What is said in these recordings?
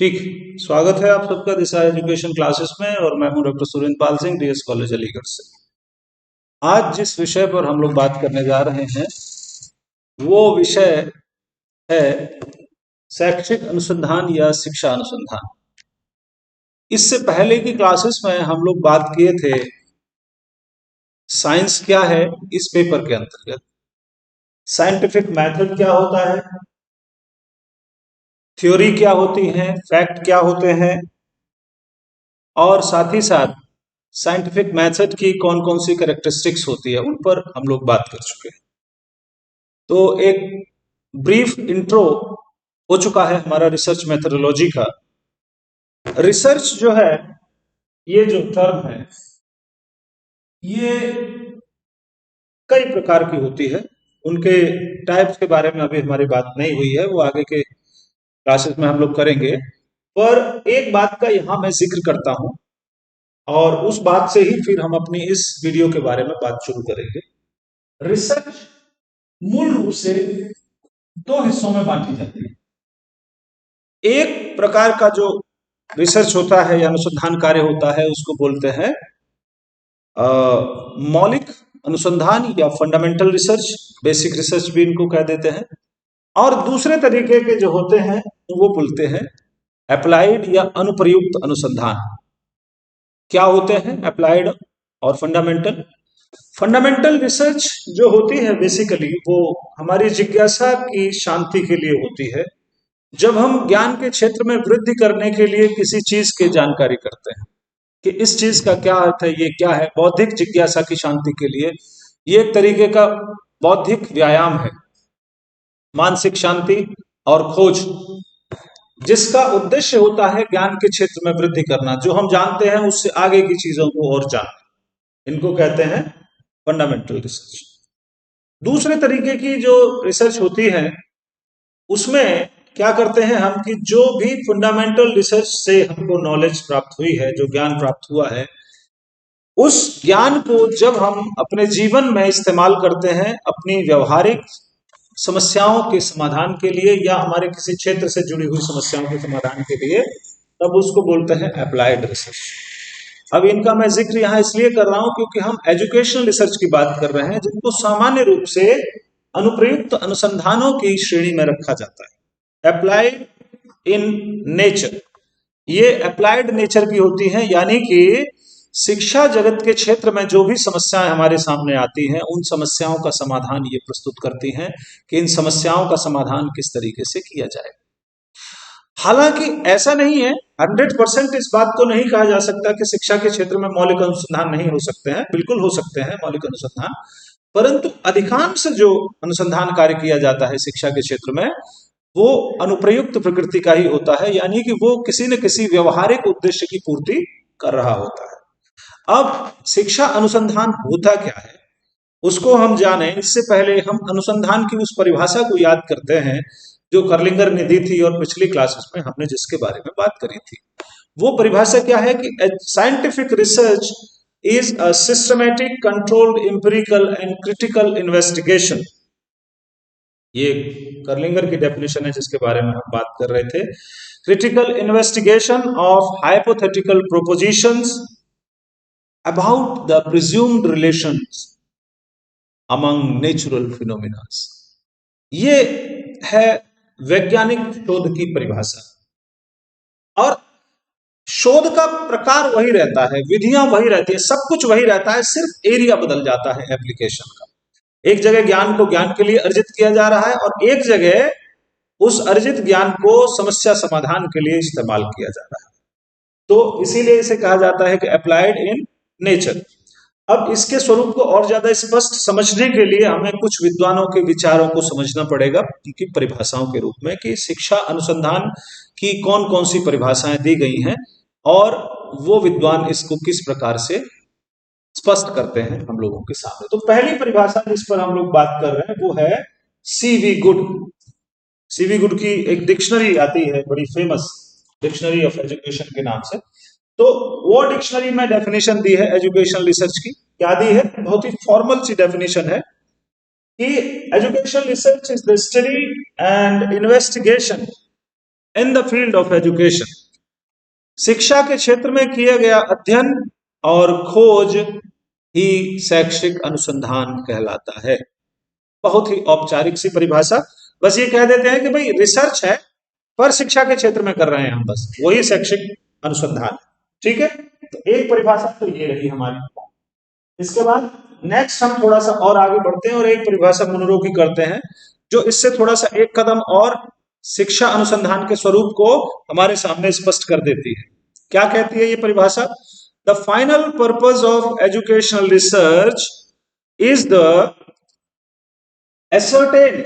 ठीक। स्वागत है आप सबका दिशा एजुकेशन क्लासेस में और मैं हूं doctor Surendra Singh, DS college Aligarh से। आज जिस विषय पर हम लोग बात करने जा रहे हैं वो विषय है शैक्षिक अनुसंधान या शिक्षा अनुसंधान। इससे पहले की क्लासेस में हम लोग बात किए थे साइंस क्या है इस पेपर के अंतर्गत, साइंटिफिक मेथड क्या होता है, थ्योरी क्या होती है, फैक्ट क्या होते हैं, और साथ ही साथ साइंटिफिक मेथड की कौन कौन सी कैरेक्टरिस्टिक्स होती है उन पर हम लोग बात कर चुके हैं। तो एक ब्रीफ इंट्रो हो चुका है हमारा रिसर्च मेथडोलॉजी का। रिसर्च जो है, ये जो टर्म है ये कई प्रकार की होती है। उनके टाइप्स के बारे में अभी हमारी बात नहीं हुई है, वो आगे के क्लासेस में हम लोग करेंगे। पर एक बात का यहां मैं जिक्र करता हूं और उस बात से ही फिर हम अपनी इस वीडियो के बारे में बात शुरू करेंगे। रिसर्च मूल रूप से दो हिस्सों में बांटी जाती है। एक प्रकार का जो रिसर्च होता है या अनुसंधान कार्य होता है उसको बोलते हैं मौलिक अनुसंधान या फंडामेंटल रिसर्च, बेसिक रिसर्च भी इनको कह देते हैं। और दूसरे तरीके के जो होते हैं वो बोलते हैं अप्लाइड या अनुप्रयुक्त अनुसंधान। क्या होते हैं अप्लाइड और फंडामेंटल? फंडामेंटल रिसर्च जो होती है बेसिकली वो हमारी जिज्ञासा की शांति के लिए होती है। जब हम ज्ञान के क्षेत्र में वृद्धि करने के लिए किसी चीज की जानकारी करते हैं कि इस चीज का क्या अर्थ है, ये क्या है, बौद्धिक जिज्ञासा की शांति के लिए ये एक तरीके का बौद्धिक व्यायाम है, मानसिक शांति और खोज, जिसका उद्देश्य होता है ज्ञान के क्षेत्र में वृद्धि करना, जो हम जानते हैं उससे आगे की चीजों को और जानना। इनको कहते हैं फंडामेंटल रिसर्च। दूसरे तरीके की जो रिसर्च होती है उसमें क्या करते हैं हम कि जो भी फंडामेंटल रिसर्च से हमको नॉलेज प्राप्त हुई है, जो ज्ञान प्राप्त हुआ है, उस ज्ञान को जब हम अपने जीवन में इस्तेमाल करते हैं अपनी व्यवहारिक समस्याओं के समाधान के लिए या हमारे किसी क्षेत्र से जुड़ी हुई समस्याओं के समाधान के लिए, तब उसको बोलते हैं अप्लाइड रिसर्च। अब इनका मैं जिक्र यहाँ इसलिए कर रहा हूं क्योंकि हम एजुकेशनल रिसर्च की बात कर रहे हैं जिनको सामान्य रूप से अनुप्रयुक्त अनुसंधानों की श्रेणी में रखा जाता है। अप्लाइड इन नेचर, ये अप्लाइड नेचर की होती है, यानी कि शिक्षा जगत के क्षेत्र में जो भी समस्याएं हमारे सामने आती हैं उन समस्याओं का समाधान ये प्रस्तुत करती हैं कि इन समस्याओं का समाधान किस तरीके से किया जाए। हालांकि ऐसा नहीं है, 100% इस बात को नहीं कहा जा सकता कि शिक्षा के क्षेत्र में मौलिक अनुसंधान नहीं हो सकते हैं। बिल्कुल हो सकते हैं मौलिक अनुसंधान, परंतु अधिकांश जो अनुसंधान कार्य किया जाता है शिक्षा के क्षेत्र में वो अनुप्रयुक्त प्रकृति का ही होता है, यानी कि वो किसी न किसी व्यवहारिक उद्देश्य की पूर्ति कर रहा होता है। अब शिक्षा अनुसंधान होता क्या है उसको हम जाने इससे पहले हम अनुसंधान की उस परिभाषा को याद करते हैं जो कर्लिंगर ने दी थी और पिछली क्लासेस में हमने जिसके बारे में बात करी थी। वो परिभाषा क्या है कि scientific research is a systematic, controlled, empirical and critical investigation. ये कर्लिंगर की डेफिनेशन है जिसके बारे में हम बात कर रहे थे। Critical investigation of hypothetical propositions about the presumed relations among natural phenomena। ये है वैज्ञानिक शोध की परिभाषा। और शोध का प्रकार वही रहता है, विधियां वही रहती है, सब कुछ वही रहता है, सिर्फ एरिया बदल जाता है एप्लीकेशन का। एक जगह ज्ञान को ज्ञान के लिए अर्जित किया जा रहा है और एक जगह उस अर्जित ज्ञान को समस्या समाधान के लिए इस्तेमाल किया जा रहा है। तो इसीलिए इसे कहा जाता है कि अप्लाइड इन नेचर। अब इसके स्वरूप को और ज्यादा स्पष्ट समझने के लिए हमें कुछ विद्वानों के विचारों को समझना पड़ेगा उनकी परिभाषाओं के रूप में कि शिक्षा अनुसंधान की कौन कौन सी परिभाषाएं दी गई हैं और वो विद्वान इसको किस प्रकार से स्पष्ट करते हैं हम लोगों के सामने। तो पहली परिभाषा जिस पर हम लोग बात कर रहे हैं वो है सीवी गुड। सीवी गुड की एक डिक्शनरी आती है, बड़ी फेमस डिक्शनरी ऑफ एजुकेशन के नाम से। तो वो डिक्शनरी में डेफिनेशन दी है एजुकेशनल रिसर्च की। क्या दी है? बहुत ही फॉर्मल सी डेफिनेशन है कि educational research is the study and investigation in the field of education. शिक्षा के क्षेत्र में किया गया अध्ययन और खोज ही शैक्षिक अनुसंधान कहलाता है। बहुत ही औपचारिक सी परिभाषा, बस ये कह देते हैं कि भाई रिसर्च है पर शिक्षा के क्षेत्र में कर रहे हैं हम, बस वही शैक्षिक अनुसंधान। ठीक है, तो एक परिभाषा तो ये रही हमारी। इसके बाद नेक्स्ट हम थोड़ा सा और आगे बढ़ते हैं और एक परिभाषा मनोरोगी करते हैं जो इससे थोड़ा सा एक कदम और शिक्षा अनुसंधान के स्वरूप को हमारे सामने स्पष्ट कर देती है। क्या कहती है ये परिभाषा? The final purpose of educational research is the ascertain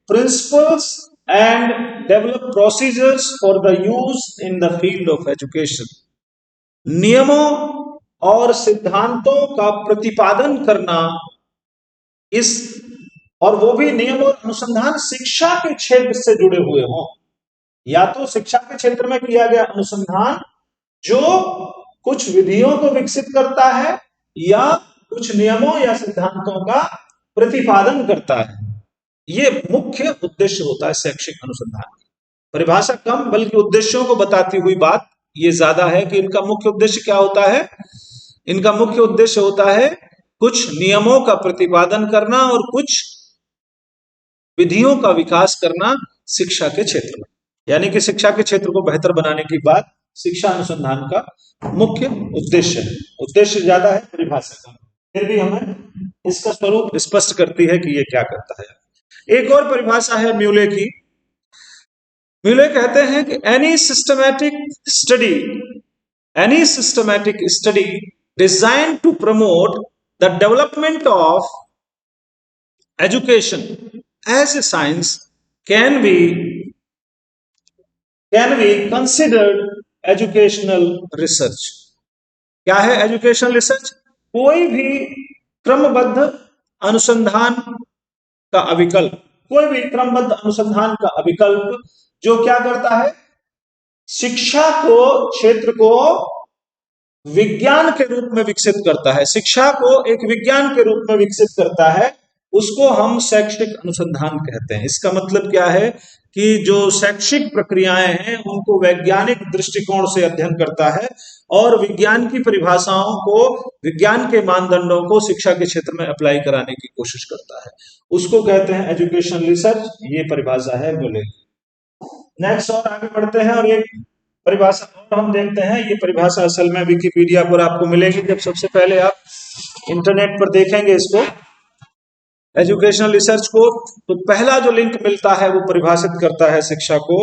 principles and develop procedures for the use in the field of education। नियमों और सिद्धांतों का प्रतिपादन करना, इस और वो भी नियम और अनुसंधान शिक्षा के क्षेत्र से जुड़े हुए हों, या तो शिक्षा के क्षेत्र में किया गया अनुसंधान जो कुछ विधियों को विकसित करता है या कुछ नियमों या सिद्धांतों का प्रतिपादन करता है। ये मुख्य उद्देश्य होता है शैक्षिक अनुसंधान की। परिभाषा कम बल्कि उद्देश्यों को बताती हुई बात ये ज्यादा है कि इनका मुख्य उद्देश्य क्या होता है। इनका मुख्य उद्देश्य होता है कुछ नियमों का प्रतिपादन करना और कुछ विधियों का विकास करना शिक्षा के क्षेत्र में, यानी कि शिक्षा के क्षेत्र को बेहतर बनाने की बात शिक्षा अनुसंधान का मुख्य उद्देश्य है। उद्देश्य ज्यादा है, परिभाषा कम, फिर भी हमें इसका स्वरूप स्पष्ट करती है कि ये क्या करता है। एक और परिभाषा है म्यूले की। म्यूले कहते हैं कि any systematic study design to promote the development of education as a science can be considered educational research. क्या है एजुकेशनल रिसर्च? कोई भी क्रमबद्ध अनुसंधान का अविकल्प, कोई भी क्रमबद्ध अनुसंधान का अविकल्प जो क्या करता है, शिक्षा को क्षेत्र को विज्ञान के रूप में विकसित करता है, शिक्षा को एक विज्ञान के रूप में विकसित करता है, उसको हम शैक्षिक अनुसंधान कहते हैं। इसका मतलब क्या है कि जो शैक्षिक प्रक्रियाएं हैं उनको वैज्ञानिक दृष्टिकोण से अध्ययन करता है और विज्ञान की परिभाषाओं को, विज्ञान के मानदंडों को शिक्षा के क्षेत्र में अप्लाई कराने की कोशिश करता है, उसको कहते हैं एजुकेशनल रिसर्च। ये परिभाषा है बोले। नेक्स्ट और आगे बढ़ते हैं और एक परिभाषा और हम देखते हैं। ये परिभाषा असल में विकिपीडिया पर आपको मिलेगी। जब सबसे पहले आप इंटरनेट पर देखेंगे इसको, एजुकेशनल रिसर्च को, तो पहला जो लिंक मिलता है वो परिभाषित करता है शिक्षा को।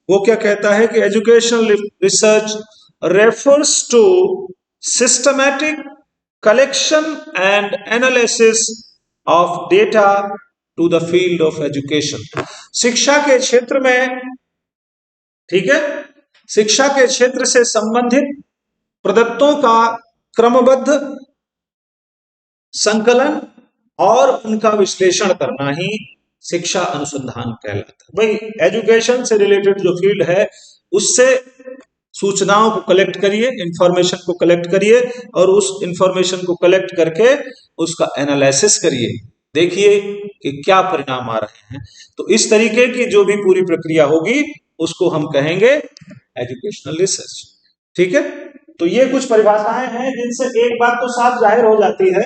वो क्या कहता है कि educational research refers to systematic collection and analysis of data to the field of education. शिक्षा के क्षेत्र में, ठीक है, शिक्षा के क्षेत्र से संबंधित प्रदत्तों का क्रमबद्ध संकलन और उनका विश्लेषण करना ही शिक्षा अनुसंधान कहलाता है। भाई एजुकेशन से रिलेटेड जो फील्ड है उससे सूचनाओं को कलेक्ट करिए, इंफॉर्मेशन को कलेक्ट करिए और उस इंफॉर्मेशन को कलेक्ट करके उसका एनालिसिस करिए, देखिए कि क्या परिणाम आ रहे हैं। तो इस तरीके की जो भी पूरी प्रक्रिया होगी उसको हम कहेंगे एजुकेशनल रिसर्च। ठीक है, तो ये कुछ परिभाषाएं हैं जिनसे एक बात तो साफ जाहिर हो जाती है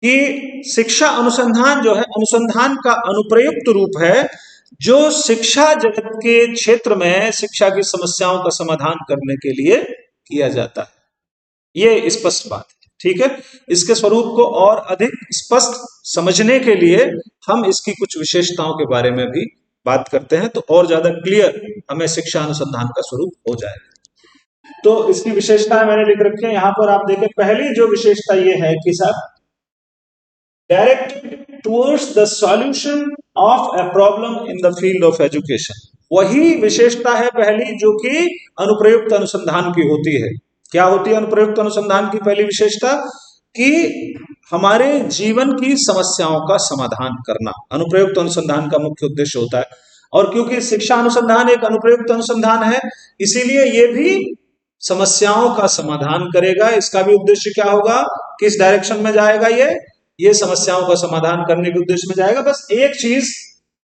कि शिक्षा अनुसंधान जो है अनुसंधान का अनुप्रयुक्त रूप है जो शिक्षा जगत के क्षेत्र में शिक्षा की समस्याओं का समाधान करने के लिए किया जाता है। ये स्पष्ट बात है। ठीक है, इसके स्वरूप को और अधिक स्पष्ट समझने के लिए हम इसकी कुछ विशेषताओं के बारे में भी बात करते हैं, तो और ज्यादा क्लियर हमें शिक्षा अनुसंधान का स्वरूप हो जाएगा। तो इसकी विशेषताएं मैंने लिख रखी है यहां पर, आप देखें। पहली जो विशेषता ये है कि साहब directed towards the solution of a problem in the field of education। वही विशेषता है पहली जो कि अनुप्रयुक्त अनुसंधान की होती है। क्या होती है अनुप्रयुक्त अनुसंधान की पहली विशेषता? कि हमारे जीवन की समस्याओं का समाधान करना अनुप्रयुक्त अनुसंधान का मुख्य उद्देश्य होता है। और क्योंकि शिक्षा अनुसंधान एक अनुप्रयुक्त अनुसंधान है, इसीलिए ये भी समस्याओं का समाधान करेगा। इसका भी उद्देश्य क्या होगा, किस डायरेक्शन में जाएगा, ये समस्याओं का समाधान करने के उद्देश्य में जाएगा। बस एक चीज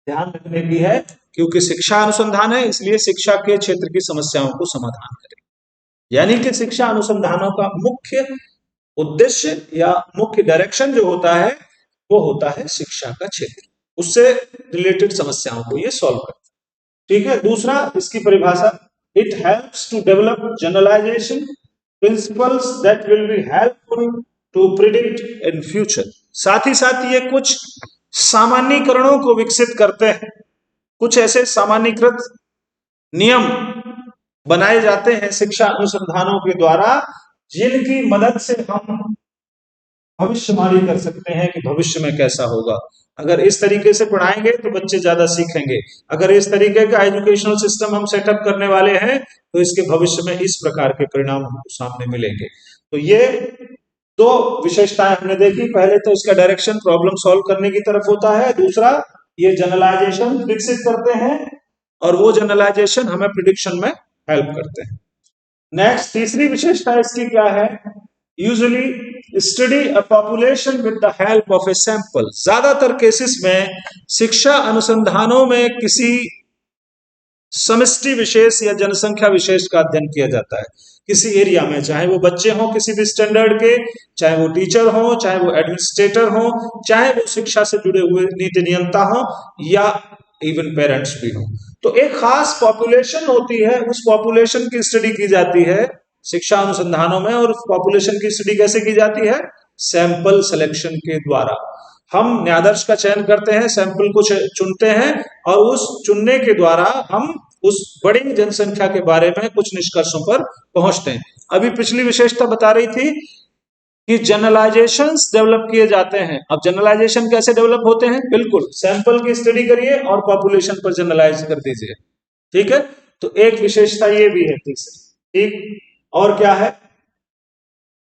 ध्यान रखने की है क्योंकि शिक्षा अनुसंधान है, इसलिए शिक्षा के क्षेत्र की समस्याओं को समाधान करें। यानी कि शिक्षा अनुसंधानों का मुख्य उद्देश्य या मुख्य डायरेक्शन जो होता है वो होता है शिक्षा का क्षेत्र, उससे रिलेटेड समस्याओं को ये सॉल्व करता है। ठीक है। दूसरा इसकी परिभाषा, it helps to develop generalization principles that will be helpful to predict in future. साथ ही साथ ये कुछ सामान्यीकरणों को विकसित करते हैं, कुछ ऐसे सामान्यीकृत नियम बनाए जाते हैं शिक्षा अनुसंधानों के द्वारा, जिनकी मदद से हम भविष्यवाणी कर सकते हैं कि भविष्य में कैसा होगा। अगर इस तरीके से पढ़ाएंगे तो बच्चे ज्यादा सीखेंगे, अगर इस तरीके का एजुकेशनल सिस्टम हम सेटअप करने वाले हैं तो इसके भविष्य में इस प्रकार के परिणाम हमको सामने मिलेंगे। तो ये दो विशेषताएं हमने देखी। पहले तो इसका डायरेक्शन प्रॉब्लम सॉल्व करने की तरफ होता है, दूसरा ये जनरलाइजेशन विकसित करते हैं और वो जनरलाइजेशन हमें प्रिडिक्शन में हेल्प करते हैं। नेक्स्ट तीसरी विशेषता इसकी क्या है, usually study a population with the help of a sample. ज्यादातर केसेस में शिक्षा अनुसंधानों में किसी समष्टि विशेष या जनसंख्या विशेष का अध्ययन किया जाता है किसी एरिया में, चाहे वो बच्चे हों किसी भी स्टैंडर्ड के, चाहे वो टीचर हों, चाहे वो एडमिनिस्ट्रेटर हों, चाहे वो शिक्षा से जुड़े हुए नीति नियंता हों या इवन पेरेंट्स भी हों। तो एक खास पॉपुलेशन होती है, उस पॉपुलेशन की स्टडी की जाती है शिक्षा अनुसंधानों में। और उस पॉपुलेशन की स्टडी कैसे की जाती है, सैंपल सिलेक्शन के द्वारा। हम न्यायाधीश का चयन करते हैं, सैंपल को चुनते हैं और उस चुनने के द्वारा हम उस बड़ी जनसंख्या के बारे में कुछ निष्कर्षों पर पहुंचते हैं। अभी पिछली विशेषता बता रही थी कि जनरलाइजेशंस डेवलप किए जाते हैं। अब जनरलाइजेशन कैसे डेवलप होते हैं, बिल्कुल सैंपल की स्टडी करिए और पॉपुलेशन पर जनरलाइज कर दीजिए। ठीक है। तो एक विशेषता ये भी है तीसरी। ठीक, और क्या है,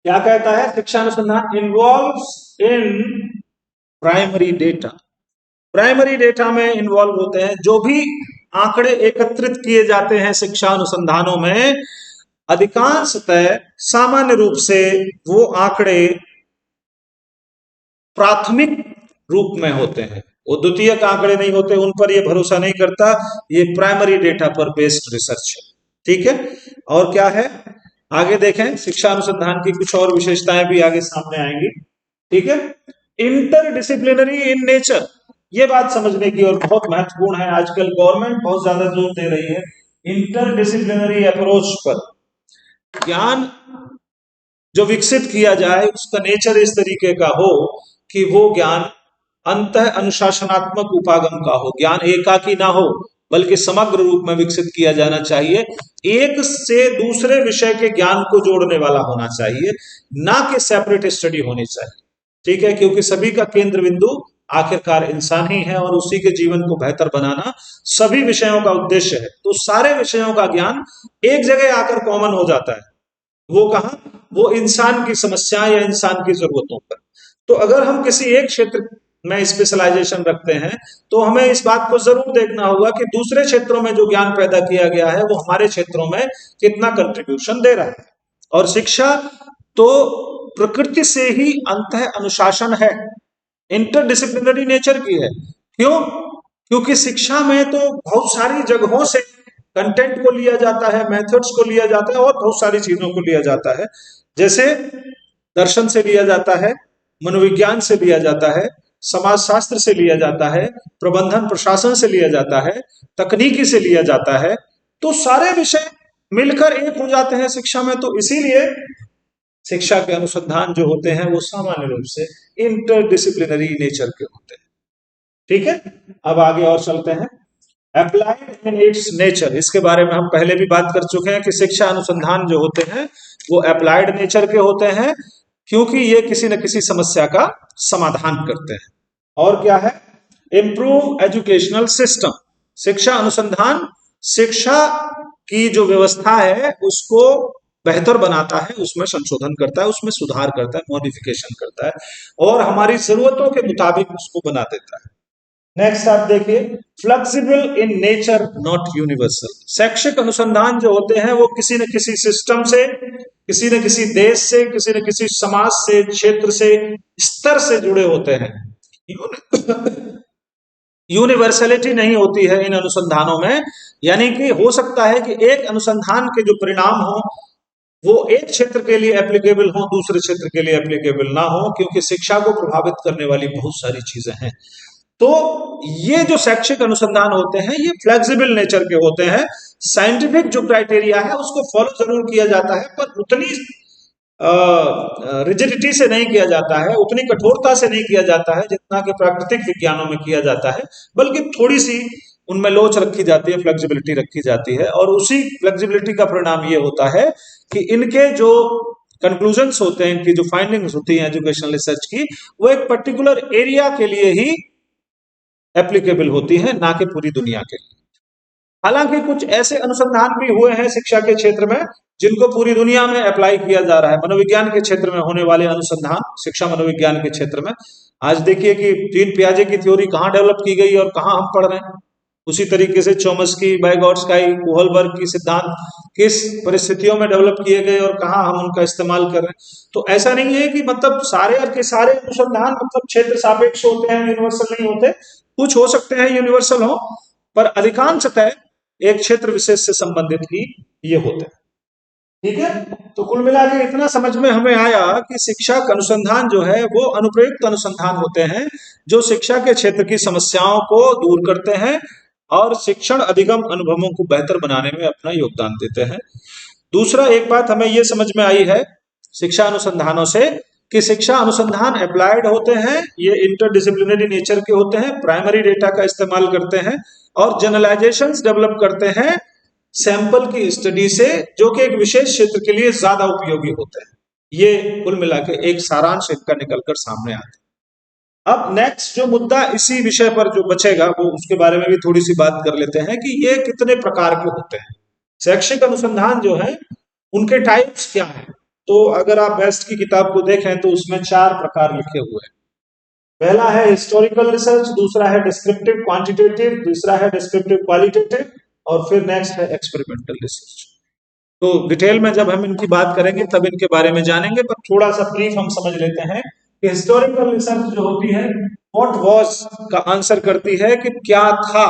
क्या कहता है, शिक्षा अनुसंधान involves in primary data. Primary data में इन्वॉल्व होते हैं जो भी आंकड़े एकत्रित किए जाते हैं शिक्षा अनुसंधानों में, अधिकांशतः सामान्य रूप से वो आंकड़े प्राथमिक रूप में होते हैं, वो द्वितीयक आंकड़े नहीं होते, उन पर ये भरोसा नहीं करता। ये प्राइमरी डेटा पर बेस्ड रिसर्च है। ठीक है। और क्या है, आगे देखें, शिक्षा अनुसंधान की कुछ और विशेषताएं भी आगे सामने आएंगी। ठीक है। इंटरडिसिप्लिनरी इन नेचर, ये बात समझने की और बहुत महत्वपूर्ण है, आजकल गवर्नमेंट बहुत ज्यादा जोर दे रही है इंटरडिसिप्लिनरी अप्रोच पर। ज्ञान जो विकसित किया जाए उसका नेचर इस तरीके का हो कि वो ज्ञान अंतः अनुशासनात्मक उपागम का हो, ज्ञान एकाकी ना हो बल्कि समग्र रूप में विकसित किया जाना चाहिए। एक से दूसरे विषय के ज्ञान को जोड़ने वाला होना चाहिए, ना कि सेपरेट स्टडी होनी चाहिए। ठीक है। क्योंकि सभी का केंद्र बिंदु आखिरकार इंसान ही है और उसी के जीवन को बेहतर बनाना सभी विषयों का उद्देश्य है। तो सारे विषयों का ज्ञान एक जगह आकर कॉमन हो जाता है। वो कहां, वो इंसान की समस्या या इंसान की जरूरतों पर। तो अगर हम किसी एक क्षेत्र में स्पेशलाइजेशन रखते हैं तो हमें इस बात को जरूर देखना होगा कि दूसरे क्षेत्रों में जो ज्ञान पैदा किया गया है वो हमारे क्षेत्रों में कितना कंट्रीब्यूशन दे रहा है। और शिक्षा तो प्रकृति से ही अंतः अनुशासन है, इंटरडिसिप्लिनरी नेचर की है। क्यों, क्योंकि शिक्षा में तो बहुत सारी जगहों से कंटेंट को लिया जाता है, मेथड्स को लिया जाता है और बहुत सारी चीजों को लिया जाता है। जैसे दर्शन से लिया जाता है, मनोविज्ञान से लिया जाता है, समाजशास्त्र से लिया जाता है, प्रबंधन प्रशासन से लिया जाता है, तकनीकी से लिया जाता है। तो सारे विषय मिलकर एक हो जाते हैं शिक्षा में। तो इसीलिए शिक्षा के अनुसंधान जो होते हैं वो सामान्य रूप से इंटरडिसिप्लिनरी नेचर के होते हैं। ठीक है। अब आगे और चलते हैं। अप्लाइड इन इट्स नेचर, इसके बारे में हम पहले भी बात कर चुके हैं कि शिक्षा अनुसंधान जो होते हैं वो अप्लाइड नेचर के होते हैं, क्योंकि ये किसी न किसी समस्या का समाधान करते हैं। और क्या है, इंप्रूव एजुकेशनल सिस्टम। शिक्षा अनुसंधान शिक्षा की जो व्यवस्था है उसको बेहतर बनाता है, उसमें संशोधन करता है, उसमें सुधार करता है, मॉडिफिकेशन करता है और हमारी जरूरतों के मुताबिक उसको बना देता है। नेक्स्ट आप देखिए, flexible in nature not universal. शैक्षिक अनुसंधान जो होते हैं वो किसी न किसी सिस्टम से, किसी न किसी देश से, किसी न किसी समाज से, क्षेत्र से, स्तर से जुड़े होते हैं। यूनिवर्सलिटी नहीं होती है इन अनुसंधानों में, यानी कि हो सकता है कि एक अनुसंधान के जो परिणाम हो वो एक क्षेत्र के लिए एप्लीकेबल हो, दूसरे क्षेत्र के लिए एप्लीकेबल ना हो, क्योंकि शिक्षा को प्रभावित करने वाली बहुत सारी चीजें हैं। तो ये जो शैक्षिक अनुसंधान होते हैं ये फ्लेक्सिबल नेचर के होते हैं। साइंटिफिक जो क्राइटेरिया है उसको फॉलो जरूर किया जाता है, पर उतनी रिजिडिटी से नहीं किया जाता है, उतनी कठोरता से नहीं किया जाता है जितना कि प्राकृतिक विज्ञानों में किया जाता है, बल्कि थोड़ी सी उनमें लोच रखी जाती है, फ्लेक्सिबिलिटी रखी जाती है। और उसी फ्लेक्सिबिलिटी का परिणाम ये होता है कि इनके जो कंक्लूजन्स होते हैं, इनकी जो फाइंडिंग्स होती हैं एजुकेशनल रिसर्च की, वो एक पर्टिकुलर एरिया के लिए ही एप्लीकेबल होती है, ना कि पूरी दुनिया के लिए। हालांकि कुछ ऐसे अनुसंधान भी हुए हैं शिक्षा के क्षेत्र में जिनको पूरी दुनिया में अप्लाई किया जा रहा है। मनोविज्ञान के क्षेत्र में होने वाले अनुसंधान, शिक्षा मनोविज्ञान के क्षेत्र में, आज देखिए कि जीन पियाजे की थ्योरी कहाँ डेवलप की गई और कहाँ हम पढ़ रहे हैं। उसी तरीके से चोमस्की, वाइगोट्स्की, कोहलबर्ग की सिद्धांत किस परिस्थितियों में डेवलप किए गए और कहाँ हम उनका इस्तेमाल कर रहे हैं। तो ऐसा नहीं है कि मतलब सारे के सारे अनुसंधान मतलब क्षेत्र सापेक्ष होते हैं, यूनिवर्सल नहीं होते। कुछ हो सकते हैं यूनिवर्सल हो, पर अधिकांशतः एक क्षेत्र विशेष से संबंधित ही ये होते हैं। ठीक है, तो कुल मिला के इतना समझ में हमें आया कि शिक्षा का अनुसंधान जो है वो अनुप्रयुक्त अनुसंधान होते हैं, जो शिक्षा के क्षेत्र की समस्याओं को दूर करते हैं और शिक्षण अधिगम अनुभवों को बेहतर बनाने में अपना योगदान देते हैं। दूसरा एक बात हमें ये समझ में आई है शिक्षा अनुसंधानों से कि शिक्षा अनुसंधान अप्लाइड होते हैं, ये इंटरडिसिप्लिनरी नेचर के होते हैं, प्राइमरी डेटा का इस्तेमाल करते हैं और जनरलाइजेशंस डेवलप करते हैं सैंपल की स्टडी से, जो कि एक विशेष क्षेत्र के लिए ज्यादा उपयोगी होते हैं। ये कुल मिला के एक सारांश इनका निकलकर सामने आता है। अब नेक्स्ट जो मुद्दा इसी विषय पर जो बचेगा वो उसके बारे में भी थोड़ी सी बात कर लेते हैं कि ये कितने प्रकार के होते हैं। शैक्षिक अनुसंधान जो है उनके टाइप्स क्या हैं। तो अगर आप बेस्ट की किताब को देखें तो उसमें 4 प्रकार लिखे हुए हैं। पहला है हिस्टोरिकल रिसर्च, दूसरा है डिस्क्रिप्टिव क्वांटिटेटिव, तीसरा है डिस्क्रिप्टिव क्वालिटेटिव और फिर नेक्स्ट है एक्सपेरिमेंटल रिसर्च। तो डिटेल में जब हम इनकी बात करेंगे तब इनके बारे में जानेंगे, पर थोड़ा सा ब्रीफ हम समझ लेते हैं कि हिस्टोरिकल रिसर्च जो होती है व्हाट वाज का आंसर करती है कि क्या था।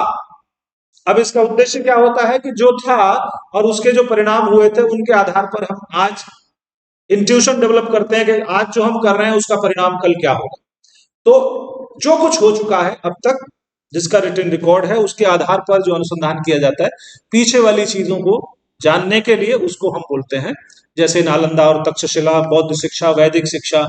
अब इसका उद्देश्य क्या होता है कि जो था और उसके जो परिणाम हुए थे उनके आधार पर हम आज इंट्यूशन डेवलप करते हैं कि आज जो हम कर रहे हैं उसका परिणाम कल क्या होगा। तो जो कुछ हो चुका है अब तक, जिसका रिटन रिकॉर्ड है, उसके आधार पर जो अनुसंधान किया जाता है पीछे वाली चीजों को जानने के लिए, उसको हम बोलते हैं। जैसे नालंदा और तक्षशिला, बौद्ध शिक्षा, वैदिक शिक्षा,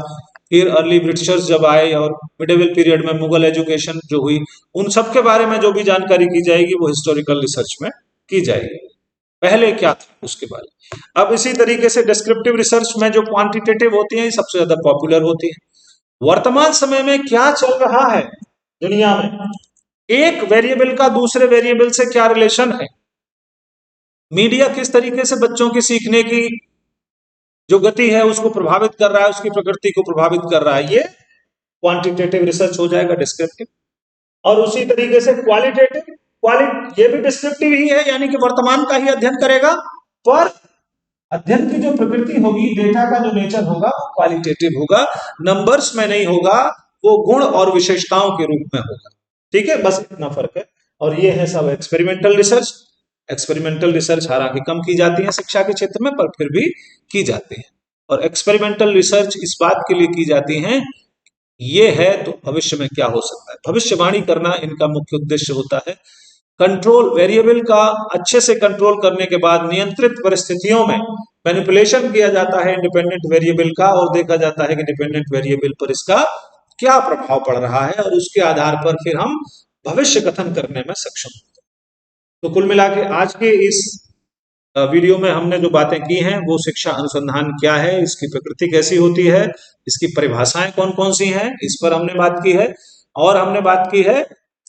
फिर अर्ली ब्रिटिशर्स जब आए और मिडिवल पीरियड में मुगल एजुकेशन जो हुई, उन सब के बारे में जो भी जानकारी की जाएगी वो हिस्टोरिकल रिसर्च में की जाएगी। पहले क्या था उसके बारे में। अब इसी तरीके से डिस्क्रिप्टिव रिसर्च में जो क्वांटिटेटिव होती है सबसे ज्यादा पॉपुलर होती है। वर्तमान समय में क्या चल रहा है दुनिया में, एक वेरिएबल का दूसरे वेरिएबल से क्या रिलेशन है, मीडिया किस तरीके से बच्चों की सीखने की जो गति है उसको प्रभावित कर रहा है, उसकी प्रकृति को प्रभावित कर रहा है, ये क्वांटिटेटिव रिसर्च हो जाएगा, डिस्क्रिप्टिव। और उसी तरीके से क्वालिटेटिव, ये भी डिस्क्रिप्टिव ही है, यानी कि वर्तमान का ही अध्ययन करेगा, पर अध्ययन की जो प्रकृति होगी, डेटा का जो नेचर होगा वो क्वालिटेटिव होगा, नंबर्स में नहीं होगा, वो गुण और विशेषताओं के रूप में होगा। ठीक है, बस इतना फर्क है। और ये है सब एक्सपेरिमेंटल रिसर्च। एक्सपेरिमेंटल रिसर्च हालांकि कम की जाती है शिक्षा के क्षेत्र में, पर फिर भी की जाती है। और एक्सपेरिमेंटल रिसर्च इस बात के लिए की जाती है, ये है तो भविष्य में क्या हो सकता है, भविष्यवाणी करना इनका मुख्य उद्देश्य होता है। कंट्रोल वेरिएबल का अच्छे से कंट्रोल करने के बाद नियंत्रित परिस्थितियों में मैनिपुलेशन किया जाता है इंडिपेंडेंट वेरिएबल का, और देखा जाता है कि डिपेंडेंट वेरिएबल पर इसका क्या प्रभाव पड़ रहा है, और उसके आधार पर फिर हम भविष्य कथन करने में सक्षम होते हैं। तो कुल मिला के आज के इस वीडियो में हमने जो बातें की हैं वो शिक्षा अनुसंधान क्या है, इसकी प्रकृति कैसी होती है, इसकी परिभाषाएं कौन कौन सी हैं, इस पर हमने बात की है। और हमने बात की है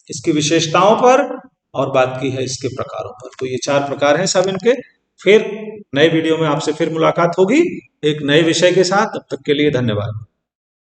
इसकी विशेषताओं पर, और बात की है इसके प्रकारों पर। तो ये 4 प्रकार हैं सब इनके। फिर नए वीडियो में आपसे फिर मुलाकात होगी एक नए विषय के साथ। तब तक के लिए धन्यवाद।